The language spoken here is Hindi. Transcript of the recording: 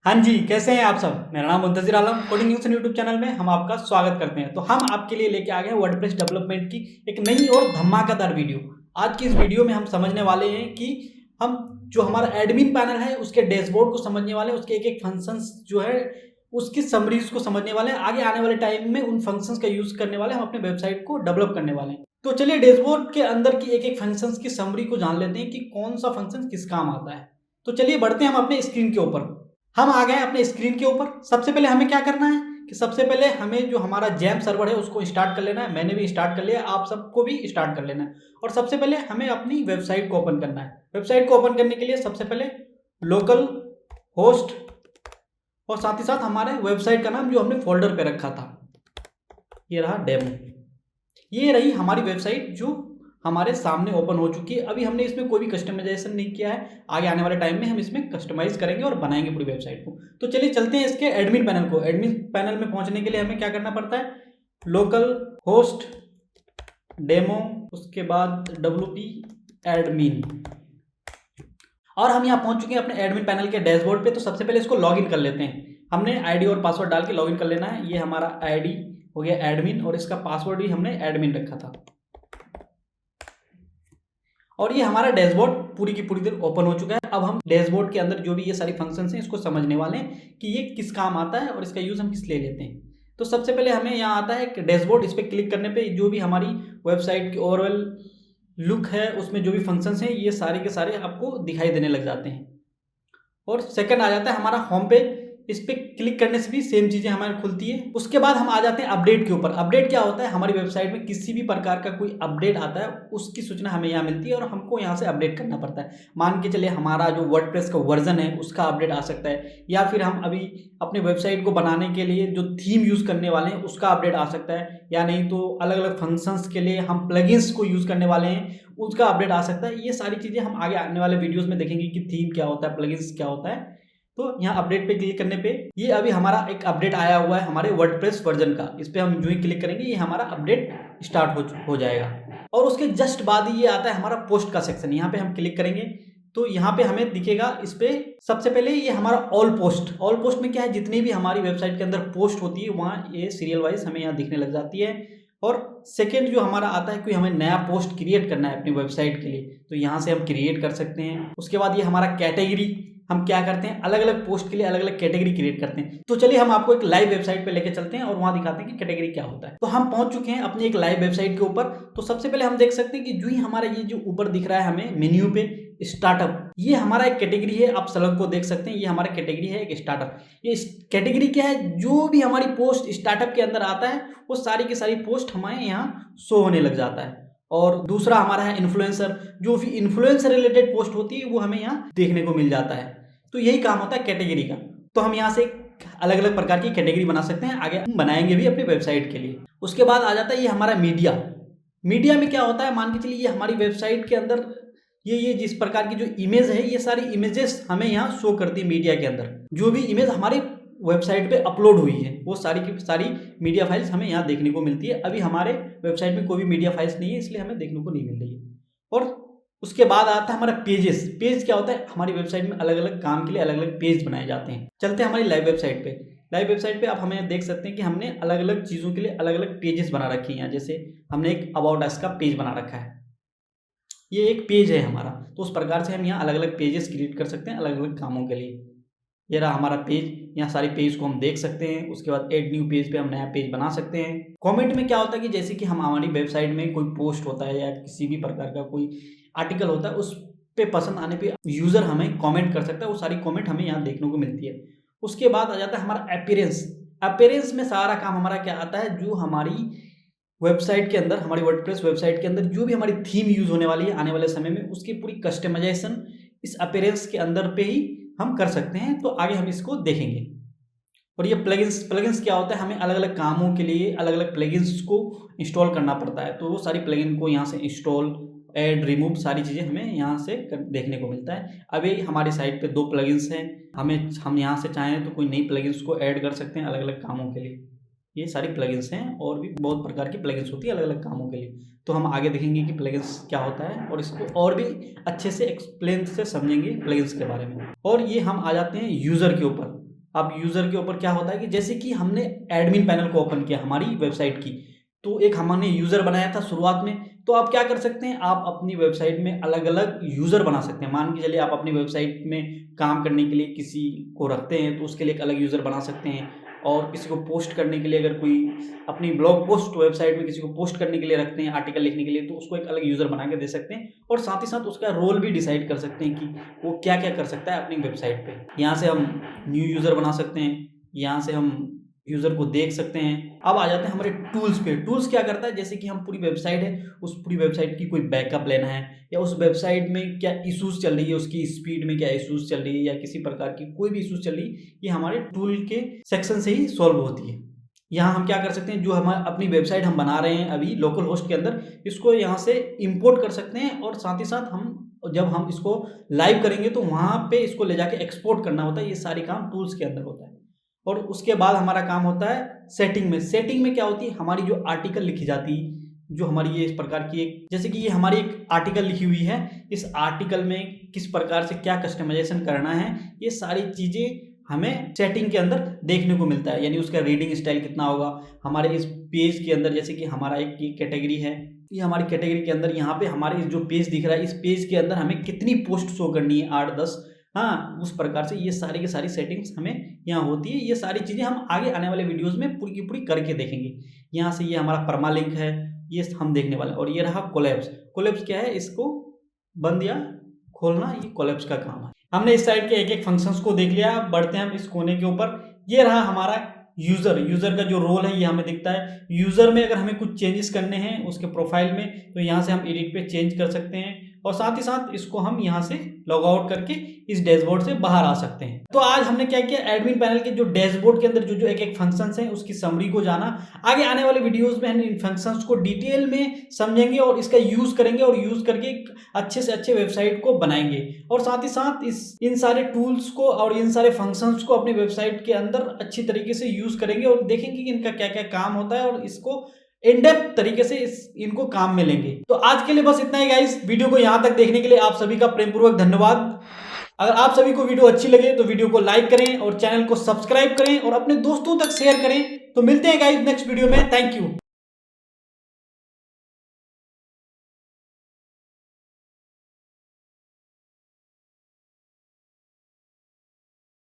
हाँ जी, कैसे हैं आप सब? मेरा नाम मुंतज़िर आलम, कोडिंग न्यूज़ यूट्यूब चैनल में हम आपका स्वागत करते हैं। तो हम आपके लिए लेके आ गए हैं वर्डप्रेस डेवलपमेंट की एक नई और धमाकेदार वीडियो। आज की इस वीडियो में हम समझने वाले हैं कि हम जो हमारा एडमिन पैनल है, उसके डैशबोर्ड को समझने वाले हैं, उसके एक-एक फंक्शंस जो है, उसकी समरीज़ को समझने वाले हैं। आगे आने वाले टाइम में उन फंक्शंस का यूज़ करने वाले हैं, हम अपने वेबसाइट को डेवलप करने वाले हैं। तो चलिए डैशबोर्ड के अंदर की एक-एक फंक्शंस की समरी को जान लेते हैं कि कौन-सा फंक्शन किस काम आता है। तो चलिए बढ़ते हैं हम अपने स्क्रीन के ऊपर। हम आ गए अपने स्क्रीन के ऊपर। सबसे पहले हमें क्या करना है कि सबसे पहले हमें जो हमारा जैम सर्वर है उसको स्टार्ट कर लेना है। मैंने भी स्टार्ट कर लिया, आप सबको भी स्टार्ट कर लेना है। और सबसे पहले हमें अपनी वेबसाइट को ओपन करना है। वेबसाइट को ओपन करने के लिए सबसे पहले लोकल होस्ट और साथ ही साथ हमारे वेबसाइट का नाम जो हमने फ़ोल्डर पे रखा था, ये रहा डेमो। ये रही हमारी वेबसाइट जो हमारे सामने ओपन हो चुकी है। अभी हमने इसमें कोई भी कस्टमाइजेशन नहीं किया है। आगे आने वाले टाइम में हम इसमें कस्टमाइज़ करेंगे और बनाएँगे पूरी वेबसाइट को। तो चलिए चलते हैं इसके एडमिन पैनल को। एडमिन पैनल में पहुँचने के लिए हमें क्या करना पड़ता है? लोकल होस्ट डेमो, उसके बाद डब्ल्यूपी एडमिन, और हम यहाँ पहुँच चुके हैं अपने एडमिन पैनल के डैशबोर्ड पे। तो सबसे पहले इसको लॉगिन कर लेते हैं। हमने आईडी और पासवर्ड डाल के लॉगिन कर लेना है। ये हमारा आईडी हो गया एडमिन और इसका पासवर्ड भी हमने एडमिन रखा था। और ये हमारा डैशबोर्ड पूरी की पूरी तरह ओपन हो चुका है। अब हम डैशबोर्ड के अंदर जो भी ये सारी फंक्शंस हैं इसको समझने वाले हैं कि ये किस काम आता है और इसका यूज़ हम किस लिए लेते हैं। तो सबसे पहले हमें यहाँ आता है कि डैशबोर्ड, इस पे क्लिक करने पे जो भी हमारी वेबसाइट की ओवरऑल लुक है उसमें जो भी फंक्शंस हैं ये सारे के सारे आपको दिखाई देने लग जाते हैं। और सेकंड आ जाता है हमारा होम पेज। इस पे क्लिक करने से भी सेम चीज़ें हमारी खुलती है। उसके बाद हम आ जाते हैं अपडेट के ऊपर। अपडेट क्या होता है? हमारी वेबसाइट में किसी भी प्रकार का कोई अपडेट आता है उसकी सूचना हमें यहाँ मिलती है और हमको यहाँ से अपडेट करना पड़ता है। मान के चलिए हमारा जो वर्डप्रेस का वर्जन है उसका अपडेट आ सकता है, या फिर हम अभी अपने वेबसाइट को बनाने के लिए जो थीम यूज़ करने वाले हैं उसका अपडेट आ सकता है, या नहीं तो अलग अलग फंक्शंस के लिए हम प्लगइन्स को यूज़ करने वाले हैं उसका अपडेट आ सकता है। ये सारी चीज़ें हम आगे आने वाले वीडियोज़ में देखेंगे कि थीम क्या होता है, प्लगइन्स क्या होता है। तो यहाँ अपडेट पे क्लिक करने पे ये अभी हमारा एक अपडेट आया हुआ है हमारे वर्डप्रेस वर्जन का। इस पे हम जो ही क्लिक करेंगे ये हमारा अपडेट स्टार्ट हो जाएगा। और उसके जस्ट बाद ही ये आता है हमारा पोस्ट का सेक्शन। यहाँ पे हम क्लिक करेंगे तो यहाँ पे हमें दिखेगा, इस पे सबसे पहले ये हमारा ऑल पोस्ट में क्या है, जितनी भी हमारी वेबसाइट के अंदर पोस्ट होती है वहाँ ये सीरियल वाइज हमें यहाँ दिखने लग जाती है। और सेकेंड जो हमारा आता है, कोई हमें नया पोस्ट क्रिएट करना है अपनी वेबसाइट के लिए तो यहाँ से हम क्रिएट कर सकते हैं। उसके बाद ये हमारा कैटेगरी, हम क्या करते हैं अलग अलग पोस्ट के लिए अलग अलग कैटेगरी क्रिएट करते हैं। तो चलिए हम आपको एक लाइव वेबसाइट पे लेके चलते हैं और वहां दिखाते हैं कि कैटेगरी क्या होता है। तो हम पहुंच चुके हैं अपनी एक लाइव वेबसाइट के ऊपर। तो सबसे पहले हम देख सकते हैं कि जो ही हमारा ये जो ऊपर दिख रहा है हमें मेन्यू पे स्टार्टअप, ये हमारा एक कैटेगरी है। आप सलग को देख सकते हैं, ये हमारा कैटेगरी है एक स्टार्टअप। ये कैटेगरी क्या है, जो भी हमारी पोस्ट स्टार्टअप के अंदर आता है वो सारी की सारी पोस्ट हमारे यहाँ शो होने लग जाता है। और दूसरा हमारा है इन्फ्लुएंसर, जो भी इन्फ्लुएंसर रिलेटेड पोस्ट होती है वो हमें यहाँ देखने को मिल जाता है। तो यही काम होता है कैटेगरी का। तो हम यहाँ से अलग अलग प्रकार की कैटेगरी बना सकते हैं, आगे हम बनाएंगे भी अपनी वेबसाइट के लिए। उसके बाद आ जाता है ये हमारा मीडिया। मीडिया में क्या होता है, मान के चलिए ये हमारी वेबसाइट के अंदर ये जिस प्रकार की जो इमेज है ये सारी इमेजेस हमें यहाँ शो करती है। मीडिया के अंदर जो भी इमेज हमारी वेबसाइट पे अपलोड हुई है वो सारी की सारी मीडिया फाइल्स हमें यहाँ देखने को मिलती है। अभी हमारे वेबसाइट में कोई भी मीडिया फाइल्स नहीं है इसलिए हमें देखने को नहीं मिल रही है। और उसके बाद आता है हमारा पेजेस। पेज क्या होता है, हमारी वेबसाइट में अलग अलग काम के लिए अलग अलग पेज बनाए जाते हैं। चलते हैं हमारी लाइव वेबसाइट पे। लाइव वेबसाइट पे आप हमें देख सकते हैं कि हमने अलग अलग चीज़ों के लिए अलग अलग पेजेस बना रखे हैं। जैसे हमने एक अबाउट अस का पेज बना रखा है, ये एक पेज है हमारा। तो उस प्रकार से हम यहाँ अलग अलग पेजेस क्रिएट कर सकते हैं अलग अलग कामों के लिए। ये रहा हमारा पेज, यहाँ सारे पेज को हम देख सकते हैं। उसके बाद ऐड न्यू पेज पे हम नया पेज बना सकते हैं। कमेंट में क्या होता है कि जैसे कि हम हमारी वेबसाइट में कोई पोस्ट होता है या किसी भी प्रकार का कोई आर्टिकल होता है उस पे पसंद आने पे यूज़र हमें कमेंट कर सकता है, वो सारी कमेंट हमें यहाँ देखने को मिलती है। उसके बाद आ जाता है हमारा अपीयरेंस। अपीयरेंस में सारा काम हमारा क्या आता है, जो हमारी वेबसाइट के अंदर, हमारी वर्डप्रेस वेबसाइट के अंदर जो भी हमारी थीम यूज़ होने वाली है आने वाले समय में उसकी पूरी कस्टमाइजेशन इस अपीयरेंस के अंदर पे ही हम कर सकते हैं। तो आगे हम इसको देखेंगे। और ये प्लगइन्स क्या होता है, हमें अलग अलग कामों के लिए अलग अलग प्लगइन्स को इंस्टॉल करना पड़ता है। तो वो सारी प्लगइन को यहाँ से इंस्टॉल, ऐड, रिमूव सारी चीज़ें हमें यहाँ से देखने को मिलता है। अभी हमारी साइट पे 2 प्लगइन्स हैं, हम यहाँ से चाहें तो कोई नई प्लगइन्स को ऐड कर सकते हैं अलग अलग कामों के लिए। ये सारी प्लगइन्स हैं और भी बहुत प्रकार की प्लगइन्स होती है अलग अलग कामों के लिए। तो हम आगे देखेंगे कि प्लगइन्स क्या होता है और इसको और भी अच्छे से एक्सप्लेन से समझेंगे प्लगइन्स के बारे में। और ये हम आ जाते हैं यूज़र के ऊपर। आप यूज़र के ऊपर क्या होता है कि जैसे कि हमने एडमिन पैनल को ओपन किया हमारी वेबसाइट की, तो एक हमने यूज़र बनाया था शुरुआत में, तो आप क्या कर सकते हैं, आप अपनी वेबसाइट में अलग-अलग यूज़र बना सकते हैं। मान के चलिए आप अपनी वेबसाइट में काम करने के लिए किसी को रखते हैं, तो उसके लिए एक अलग यूज़र बना सकते हैं, और किसी को पोस्ट करने के लिए अगर कोई अपनी ब्लॉग पोस्ट वेबसाइट में किसी को पोस्ट करने के लिए रखते हैं, आर्टिकल लिखने के लिए, तो उसको एक अलग यूज़र बना के दे सकते हैं, और साथ ही साथ उसका रोल भी डिसाइड कर सकते हैं कि वो क्या-क्या कर सकता है अपनी वेबसाइट पे। यहाँ से हम न्यू यूज़र बना सकते हैं, यहाँ से हम यूज़र को देख सकते हैं। अब आ जाते हैं हमारे टूल्स पे। टूल्स क्या करता है, जैसे कि हम पूरी वेबसाइट है, उस पूरी वेबसाइट की कोई बैकअप लेना है, या उस वेबसाइट में क्या इश्यूज़ चल रही है, उसकी स्पीड में क्या इश्यूज़ चल रही है, या किसी प्रकार की कोई भी इश्यूज़ चल रही है, ये हमारे टूल के सेक्शन से ही सॉल्व होती है। यहाँ हम क्या कर सकते हैं, जो हम अपनी वेबसाइट हम बना रहे हैं अभी लोकल होस्ट के अंदर, इसको यहाँ से इम्पोर्ट कर सकते हैं, और साथ ही साथ हम जब हम इसको लाइव करेंगे तो वहाँ पे इसको ले जाके एक्सपोर्ट करना होता है। ये सारी काम टूल्स के अंदर होता है। और उसके बाद हमारा काम होता है सेटिंग में। सेटिंग में क्या होती है, हमारी जो आर्टिकल लिखी जाती है, जो हमारी ये इस प्रकार की एक, जैसे कि ये हमारी एक आर्टिकल लिखी हुई है, इस आर्टिकल में किस प्रकार से क्या कस्टमाइजेशन करना है, ये सारी चीज़ें हमें सेटिंग के अंदर देखने को मिलता है। यानी उसका रीडिंग स्टाइल कितना होगा हमारे इस पेज के अंदर, जैसे कि हमारा एक ये कैटेगरी है, ये हमारी कैटेगरी के अंदर यहाँ पे हमारे जो पेज दिख रहा है, इस पेज के अंदर हमें कितनी पोस्ट शो करनी है, 8-10, हाँ, उस प्रकार से ये सारी की सारी सेटिंग्स हमें यहाँ होती है। ये सारी चीज़ें हम आगे आने वाले वीडियोस में पूरी की पूरी करके देखेंगे। यहाँ से ये हमारा परमा लिंक है, ये हम देखने वाले हैं। और ये रहा कोलैप्स। कोलैप्स क्या है, इसको बंद या खोलना, ये कोलैप्स का काम है। हमने इस साइड के एक-एक फंक्शंस को देख लिया। अब बढ़ते हैं हम इस कोने के ऊपर। ये रहा हमारा यूज़र का जो रोल है, ये हमें दिखता है। यूज़र में अगर हमें कुछ चेंजेस करने हैं उसके प्रोफाइल में, तो यहाँ से हम एडिट पे चेंज कर सकते हैं, और साथ ही साथ इसको हम यहाँ से लॉग आउट करके इस डैशबोर्ड से बाहर आ सकते हैं। तो आज हमने क्या किया, एडमिन पैनल के जो डैशबोर्ड के अंदर जो एक-एक फंक्शंस हैं उसकी समरी को जाना। आगे आने वाले वीडियोस में हम इन फंक्शंस को डिटेल में समझेंगे और इसका यूज़ करेंगे, और यूज़ करके एक अच्छे से अच्छे वेबसाइट को बनाएंगे, और साथ ही साथ इन सारे टूल्स को और इन सारे फंक्शंस को अपनी वेबसाइट के अंदर अच्छी तरीके से यूज़ करेंगे, और देखेंगे कि इनका क्या-क्या काम होता है, और इसको इन डेप्थ तरीके से इनको काम में लेंगे। तो आज के लिए बस इतना ही गाइस। वीडियो को यहाँ तक देखने के लिए आप सभी का प्रेमपूर्वक धन्यवाद। अगर आप सभी को वीडियो अच्छी लगे तो वीडियो को लाइक करें, और चैनल को सब्सक्राइब करें, और अपने दोस्तों तक शेयर करें। तो मिलते हैं गाइस नेक्स्ट वीडियो में। Thank you.